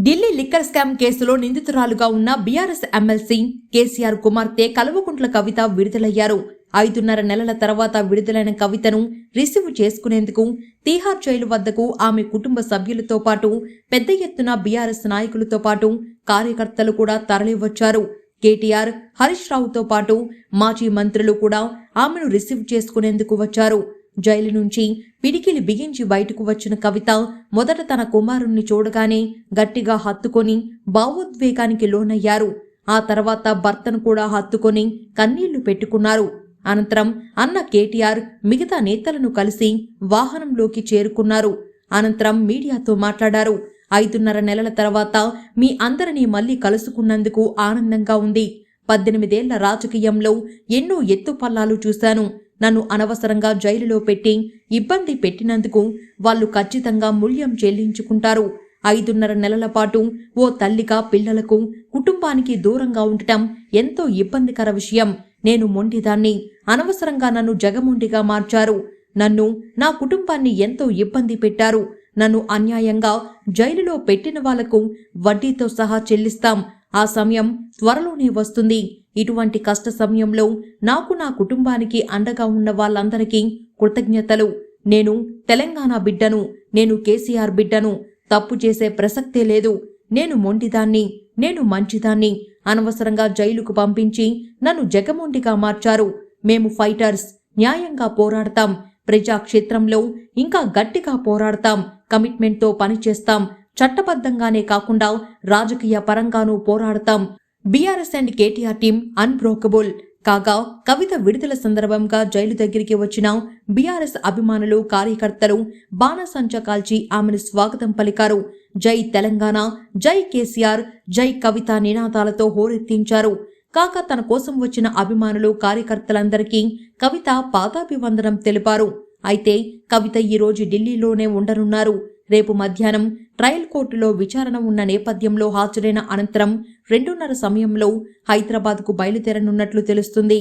Delhi liquor scam కేసులో నిందితురాలుగా ఉన్న BRS MLC KCR కుమార్తె కల్వకుంట్ల కవిత విడుదలయ్యారు. 5.5 నెలల తర్వాత విడుదలైన కవితను రిసీవ్ చేసుకునేందుకు తీహార్ జైలు వద్దకు ఆమె కుటుంబ సభ్యులతో పాటు పెద్ద ఎత్తున బీఆర్ఎస్ నాయకులతో పాటు కార్యకర్తలు కూడా తరలివచ్చారు. కేటీఆర్, హరీష్ రావుతో పాటు మాజీ మంత్రులు కూడా ఆమెను రిసీవ్ చేసుకునేందుకు వచ్చారు. జైలు నుంచి పిడికిలి బిగించి బయటకు వచ్చిన కవిత మొదట తన కుమారుణ్ణి చూడగానే గట్టిగా హత్తుకొని భావోద్వేగానికి లోనయ్యారు. ఆ తర్వాత భర్తను కూడా హత్తుకొని కన్నీళ్లు పెట్టుకున్నారు. అనంతరం అన్న కేటీఆర్ మిగతా నేతలను కలిసి వాహనంలోకి చేరుకున్నారు. అనంతరం మీడియాతో మాట్లాడారు. 5.5 నెలల తర్వాత మీ అందరినీ మళ్లీ కలుసుకున్నందుకు ఆనందంగా ఉంది. 18 ఏళ్ల రాజకీయంలో ఎన్నో ఎత్తుపల్లాలు చూశాను. నన్ను అనవసరంగా జైలులో పెట్టి ఇబ్బంది పెట్టినందుకు వాళ్ళు ఖచ్చితంగా మూల్యం చెల్లించుకుంటారు. 5.5 నెలల పాటు ఓ తల్లిగా పిల్లలకు, కుటుంబానికి దూరంగా ఉండటం ఎంతో ఇబ్బందికర విషయం. నేను మొండిదాన్ని. అనవసరంగా నన్ను జగమొండిగా మార్చారు. నన్ను, నా కుటుంబాన్ని ఎంతో ఇబ్బంది పెట్టారు. నన్ను అన్యాయంగా జైలులో పెట్టిన వాళ్లకు వడ్డీతో సహా చెల్లిస్తాం. ఆ సమయం త్వరలోనే వస్తుంది. ఇటువంటి కష్ట సమయంలో నాకు, నా కుటుంబానికి అండగా ఉన్న వాళ్ళందరికీ కృతజ్ఞతలు. నేను తెలంగాణ బిడ్డను. నేను కేసీఆర్ బిడ్డను. తప్పు చేసే ప్రసక్తే లేదు. నేను మొండిదాన్ని. నేను మంచిదాన్ని. అనవసరంగా జైలుకు పంపించి నన్ను జగమొండిగా మార్చారు. మేము ఫైటర్స్. న్యాయంగా పోరాడతాం. ప్రజాక్షేత్రంలో ఇంకా గట్టిగా పోరాడతాం. కమిట్మెంట్తో పనిచేస్తాం. చట్టబద్ధంగానే కాకుండా రాజకీయ పరంగానూ పోరాడతాం. BRS and KTR team unbreakable. కాగా కవిత విడుదల సందర్భంగా జైలు దగ్గరికి వచ్చిన బీఆర్ఎస్ అభిమానులు, కార్యకర్తలు బాణసంచా కాల్చి ఆమెను స్వాగతం పలికారు. జై తెలంగాణ, జై కేసీఆర్, జై కవిత నినాదాలతో హోరెత్తించారు. కాగా తన కోసం వచ్చిన అభిమానులు, కార్యకర్తలందరికీ కవిత పాదాభివందనం తెలిపారు. అయితే కవిత ఈరోజు ఢిల్లీలోనే ఉండనున్నారు. రేపు మధ్యాహ్నం ట్రయల్ కోర్టులో విచారణ ఉన్న నేపథ్యంలో హాజరైన అనంతరం 2:30 సమయంలో హైదరాబాద్కు బయలుదేరనున్నట్లు తెలుస్తుంది.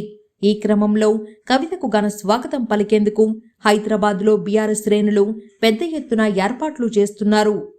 ఈ క్రమంలో కవితకు ఘన స్వాగతం పలికేందుకు హైదరాబాద్లో బీఆర్ఎస్ శ్రేణులు పెద్ద ఎత్తున ఏర్పాట్లు చేస్తున్నారు.